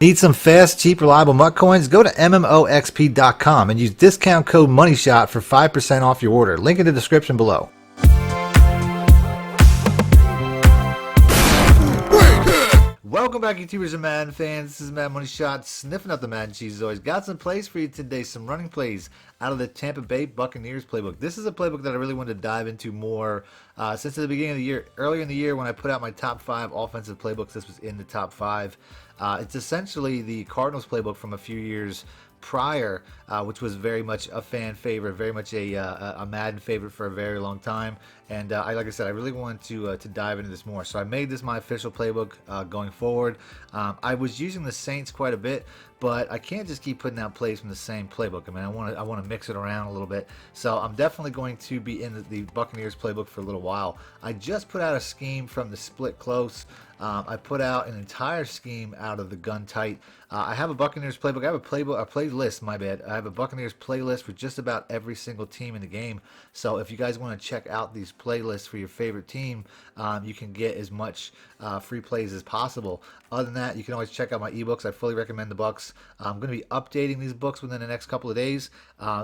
Need some fast, cheap, reliable MUT coins? Go to MMOXP.com and use discount code MONEYSHOT for 5% off your order. Link in the description below. Welcome back, YouTubers and Madden fans. This is Madden Money Shot, sniffing up the Madden cheese as always. Got some plays for you today, some running plays out of the Tampa Bay Buccaneers playbook. This is a playbook that I really wanted to dive into more since the beginning of the year. Earlier in the year when I put out my top 5 offensive playbooks, this was in the top 5. It's essentially the Cardinals playbook from a few years prior, which was very much a fan favorite, very much a Madden favorite for a very long time. And like I said, I really wanted to dive into this more. So I made this my official playbook going forward. I was using the Saints quite a bit, but I can't just keep putting out plays from the same playbook. I mean, I want to mix it around a little bit. So I'm definitely going to be in the Buccaneers playbook for a little while. I just put out a scheme from the split close. I put out an entire scheme out of the gun tight. I have a Buccaneers playbook. I have a playlist. My bad. I have a Buccaneers playlist for just about every single team in the game. So if you guys want to check out these playlists for your favorite team, you can get as much free plays as possible. Other than that, you can always check out my ebooks. I fully recommend the books. I'm going to be updating these books within the next couple of days,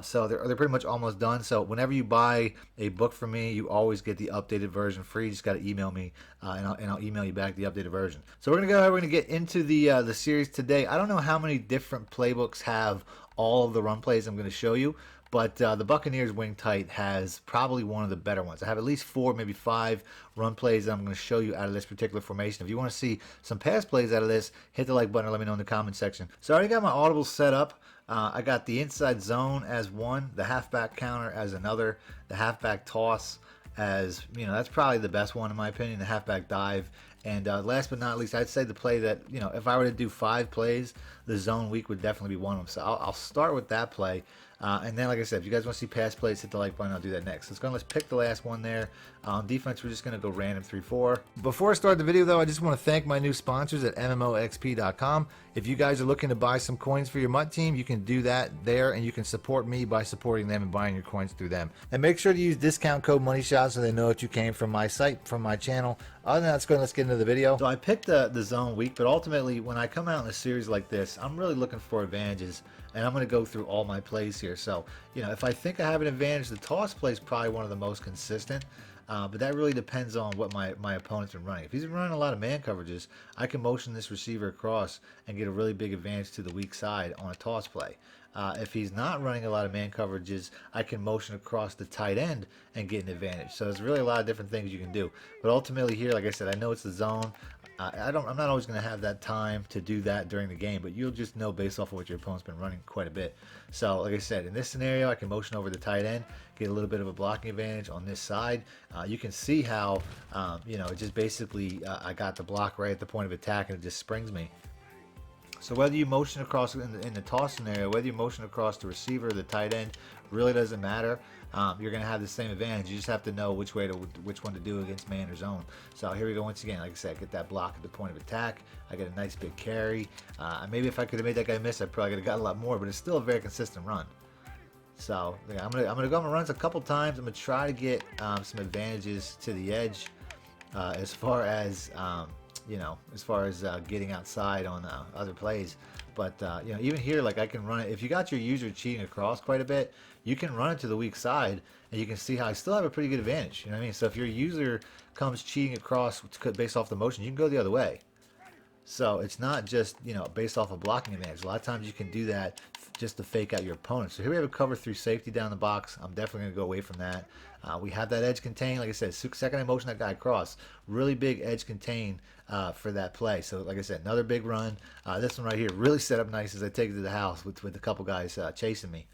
so they're pretty much almost done. So whenever you buy a book from me, you always get the updated version free. You just got to email me, and I'll email you back the updated version. So we're going to get into the series today. I don't know how many different playbooks have all of the run plays I'm going to show you, but the Buccaneers wing tight has probably one of the better ones. I have at least 4, maybe 5 run plays that I'm going to show you out of this particular formation. If you want to see some pass plays out of this, hit the like button or let me know in the comment section. So I already got my audibles set up. I got the inside zone as one, the halfback counter as another, the halfback toss as, you know, that's probably the best one in my opinion, the halfback dive. And last but not least, I'd say the play that, you know, if I were to do 5 plays, the zone week would definitely be one of them. So I'll start with that play. And then, like I said, if you guys want to see pass plays, hit the like button. I'll do that next. Let's pick the last one there. On defense, we're just going to go random 3-4. Before I start the video, though, I just want to thank my new sponsors at MMOXP.com. If you guys are looking to buy some coins for your MUT team, you can do that there, and you can support me by supporting them and buying your coins through them. And make sure to use discount code MONEYSHOT so they know that you came from my site, from my channel. Other than that, let's get into the video. So I picked the zone week, but ultimately, when I come out in a series like this, I'm really looking for advantages. And I'm going to go through all my plays here. So, you know, if I think I have an advantage, the toss play is probably one of the most consistent. But that really depends on what my opponent's been running. If he's running a lot of man coverages, I can motion this receiver across and get a really big advantage to the weak side on a toss play. If he's not running a lot of man coverages, I can motion across the tight end and get an advantage. So there's really a lot of different things you can do. But ultimately here, like I said, I know it's the zone. I'm not always going to have that time to do that during the game, but you'll just know based off of what your opponent's been running quite a bit. So, like I said, in this scenario, I can motion over the tight end, get a little bit of a blocking advantage on this side. You can see how, you know, it just basically, I got the block right at the point of attack, and it just springs me. So whether you motion across in the toss scenario, whether you motion across the receiver or the tight end, really doesn't matter. You're going to have the same advantage. You just have to know which one to do against man or zone. So here we go once again. Like I said, get that block at the point of attack. I get a nice big carry. Maybe if I could have made that guy miss, I probably could have got a lot more. But it's still a very consistent run. So I'm gonna go on my runs a couple times. I'm gonna try to get some advantages to the edge as far as you know, as far as getting outside on other plays. But you know, even here, like I can run it. If you got your user cheating across quite a bit, you can run it to the weak side, and you can see how I still have a pretty good advantage. You know what I mean? So if your user comes cheating across based off the motion, you can go the other way. So it's not just, you know, based off a blocking advantage. A lot of times you can do that just to fake out your opponent. So here we have a cover 3 safety down the box. I'm definitely going to go away from that. We have that edge contain. Like I said, second I motion that guy across. Really big edge contain for that play. So like I said, another big run. This one right here really set up nice as I take it to the house with a couple guys chasing me.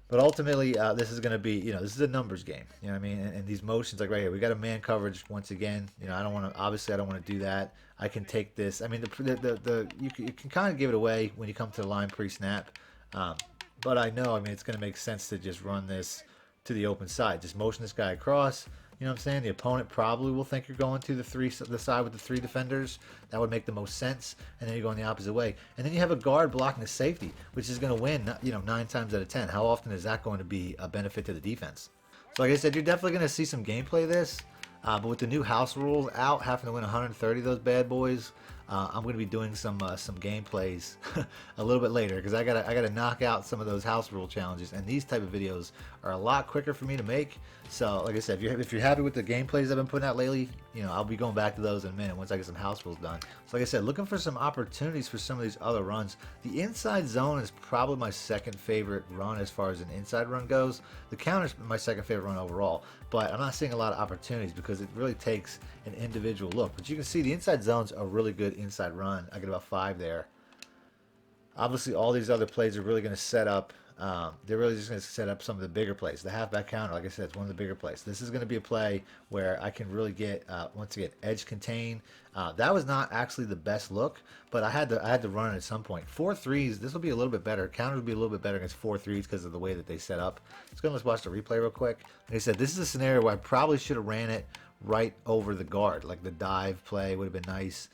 But ultimately, this is going to be, you know, this is a numbers game. You know what I mean? And these motions, like right here, we got a man coverage once again. You know, I don't want to, obviously, I don't want to do that. I can take this. I mean, you can kind of give it away when you come to the line pre-snap. But I know, I mean, it's going to make sense to just run this to the open side. Just motion this guy across. You know what I'm saying? The opponent probably will think you're going to the side with the 3 defenders. That would make the most sense. And then you're going the opposite way. And then you have a guard blocking the safety, which is going to win, you know, 9 times out of 10. How often is that going to be a benefit to the defense? So like I said, you're definitely going to see some gameplay of this. But with the new house rules out, having to win 130 of those bad boys, I'm going to be doing some gameplays a little bit later because I gotta knock out some of those house rule challenges, and these type of videos are a lot quicker for me to make. So like I said, if you're happy with the gameplays I've been putting out lately, I'll be going back to those in a minute once I get some house rules done. So like I said, looking for some opportunities for some of these other runs. The inside zone is probably my second favorite run as far as an inside run goes. The counter is my second favorite run overall, but I'm not seeing a lot of opportunities because it really takes an individual look. But you can see the inside zone's a really good inside run. I get about 5 there. Obviously, all these other plays are really going to set up. They're really just going to set up some of the bigger plays. The halfback counter, like I said, it's one of the bigger plays. This is going to be a play where I can really get, once again, edge contain. That was not actually the best look, but I had to run it at some point. 4-3s, this will be a little bit better. Counters will be a little bit better against 4-3s because of the way that they set up. Let's watch the replay real quick. Like I said, this is a scenario where I probably should have ran it right over the guard. Like the dive play would have been nice,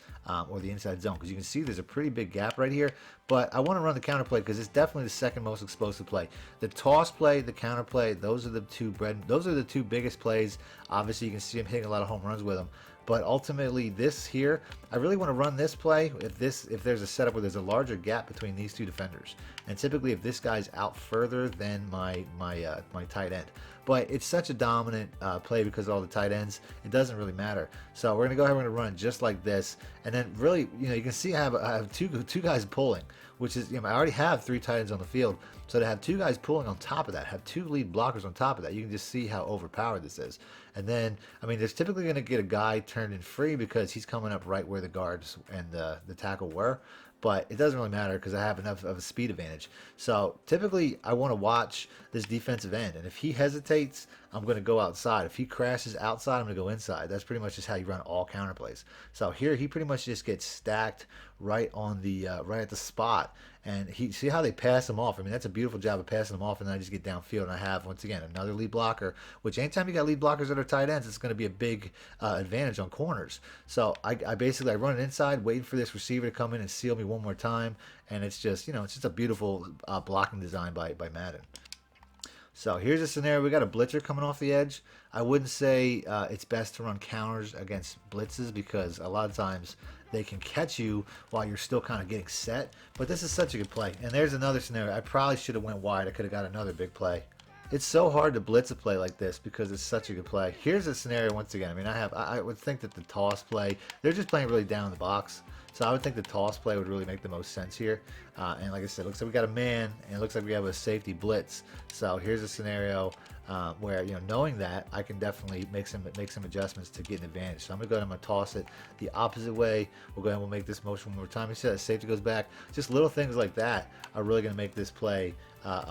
or the inside zone, because you can see there's a pretty big gap right here. But I want to run the counter play because it's definitely the second most explosive play. The toss play, the counter play, those are the two biggest plays. Obviously, you can see him hitting a lot of home runs with them. But ultimately, this here, I really want to run this play if there's a setup where there's a larger gap between these two defenders, and typically if this guy's out further than my tight end. But it's such a dominant play because of all the tight ends, it doesn't really matter. So we're gonna go ahead, we're gonna run just like this, and then really, you can see I have two guys pulling, which is, I already have 3 tight ends on the field. So to have 2 guys pulling on top of that, have 2 lead blockers on top of that, you can just see how overpowered this is. And then, there's typically going to get a guy turned in free because he's coming up right where the guards and the tackle were. But it doesn't really matter because I have enough of a speed advantage. So typically I want to watch this defensive end. And if he hesitates, I'm going to go outside. If he crashes outside, I'm going to go inside. That's pretty much just how you run all counter plays. So here he pretty much just gets stacked right on the right at the spot. And see how they pass him off. That's a beautiful job of passing him off. And then I just get downfield and I have, once again, another lead blocker, which anytime you got lead blockers that are tight ends, it's going to be a big advantage on corners. So I basically run it inside, waiting for this receiver to come in and seal me one more time. And it's just, it's just a beautiful blocking design by Madden. So here's a scenario. We got a blitzer coming off the edge. I wouldn't say it's best to run counters against blitzes because a lot of times they can catch you while you're still kind of getting set. But this is such a good play. And there's another scenario. I probably should have went wide. I could have got another big play. It's so hard to blitz a play like this because it's such a good play. Here's a scenario once again. I would think that the toss play, they're just playing really down the box. So I would think the toss play would really make the most sense here. And like I said, it looks like we got a man, and it looks like we have a safety blitz. So here's a scenario where, knowing that, I can definitely make some adjustments to get an advantage. So I'm going to toss it the opposite way. We'll go ahead and we'll make this motion one more time. You see that safety goes back. Just little things like that are really going to make this play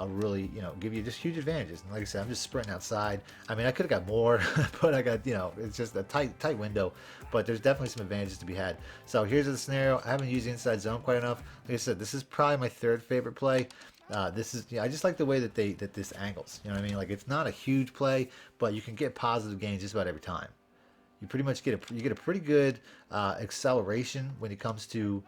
really, give you just huge advantages. And like I said, I'm just sprinting outside. I could have got more, but I got, it's just a tight window. But there's definitely some advantages to be had. So here's the scenario. I haven't used the inside zone quite enough. Like I said, this is probably my 3rd favorite play. This is, I just like the way that this angles. Like it's not a huge play, but you can get positive gains just about every time. You pretty much get a pretty good acceleration when it comes to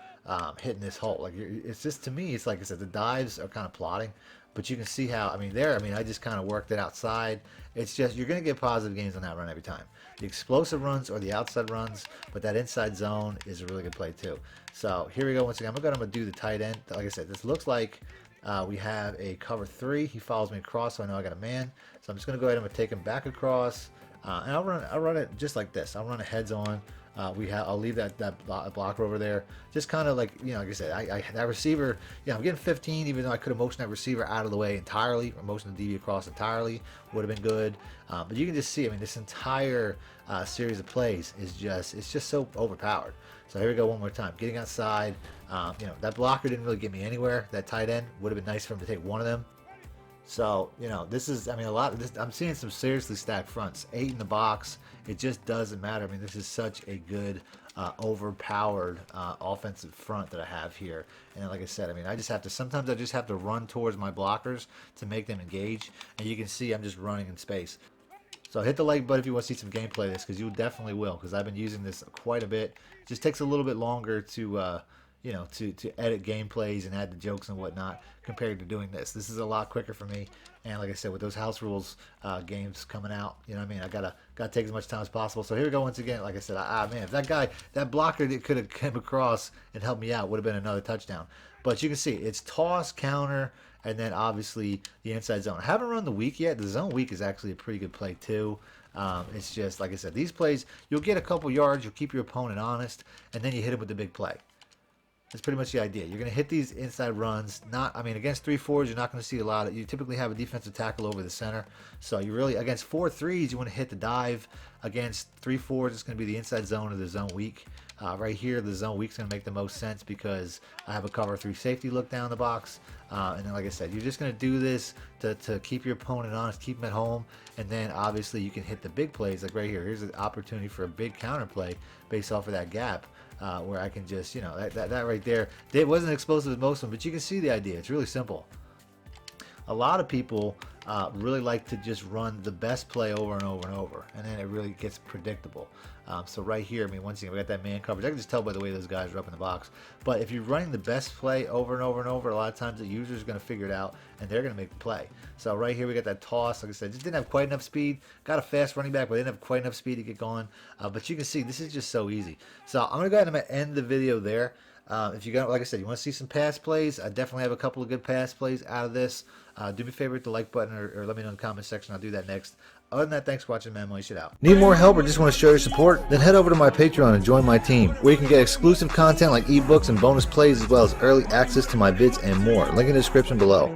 hitting this hole. Like it's just, to me, it's like I said, the dives are kind of plotting, but you can see how I just kind of worked it outside. It's just you're gonna get positive gains on that run every time. The explosive runs or the outside runs, but that inside zone is a really good play too. So here we go. Once again, I'm gonna do the tight end. Like I said, this looks like we have a cover 3. He follows me across, so I know I got a man. So I'm just gonna go ahead and I'm gonna take him back across. And I'll run it just like this. I'll run it heads on. I'll leave that blocker over there. Just kind of like, like I said, that receiver, I'm getting 15, even though I could have motioned that receiver out of the way entirely, or motioned the DB across entirely, would have been good. But you can just see, this entire series of plays is it's just so overpowered. So here we go one more time. Getting outside, that blocker didn't really get me anywhere. That tight end would have been nice for him to take one of them. So, this is, a lot of this, I'm seeing some seriously stacked fronts. 8 in the box. It just doesn't matter. This is such a good, overpowered offensive front that I have here. And like I said, sometimes I just have to run towards my blockers to make them engage. And you can see I'm just running in space. So hit the like button if you want to see some gameplay of this, because you definitely will, because I've been using this quite a bit. It just takes a little bit longer to, you know, to edit gameplays and add the jokes and whatnot compared to doing this. This is a lot quicker for me. And like I said, with those house rules games coming out, you know what I mean? I gotta take as much time as possible. So here we go once again. Like I said, man, if that blocker that could have come across and helped me out would have been another touchdown. But you can see it's toss, counter, and then obviously the inside zone. I haven't run the weak yet. The zone weak is actually a pretty good play too. It's just, like I said, these plays, you'll get a couple yards, you'll keep your opponent honest, and then you hit him with the big play. That's pretty much the idea. You're going to hit these inside runs. I mean, against 3-4s, you're not going to see a lot of. You typically have a defensive tackle over the center. So you really, against 4-3s, you want to hit the dive. Against 3-4s, it's going to be the inside zone or the zone weak. Right here, the zone weak is going to make the most sense because I have a cover 3 safety look down the box. And then, like I said, you're just going to do this to keep your opponent honest, keep them at home. And then, obviously, you can hit the big plays. Like right here, here's an opportunity for a big counter play based off of that gap. Where I can just, you know, that right there, it wasn't explosive as most of them, but you can see the idea. It's really simple. A lot of people really like to just run the best play over and over and over, and then it really gets predictable. So right here, I mean, once again, we got that man coverage. I can just tell by the way those guys are up in the box. But if you're running the best play over and over and over, a lot of times the user is going to figure it out, and they're going to make the play. So right here, we got that toss. Like I said, just didn't have quite enough speed. Got a fast running back, but didn't have quite enough speed to get going. But you can see, this is just so easy. So I'm going to go ahead and end the video there. If you got, like I said, you want to see some pass plays, I definitely have a couple of good pass plays out of this. Do me a favor, hit the like button or let me know in the comment section. I'll do that next. Other than that, thanks for watching, man. Money Shot out. Need more help or just want to show your support? Then head over to my Patreon and join my team, where you can get exclusive content like ebooks and bonus plays, as well as early access to my vids and more. Link in the description below.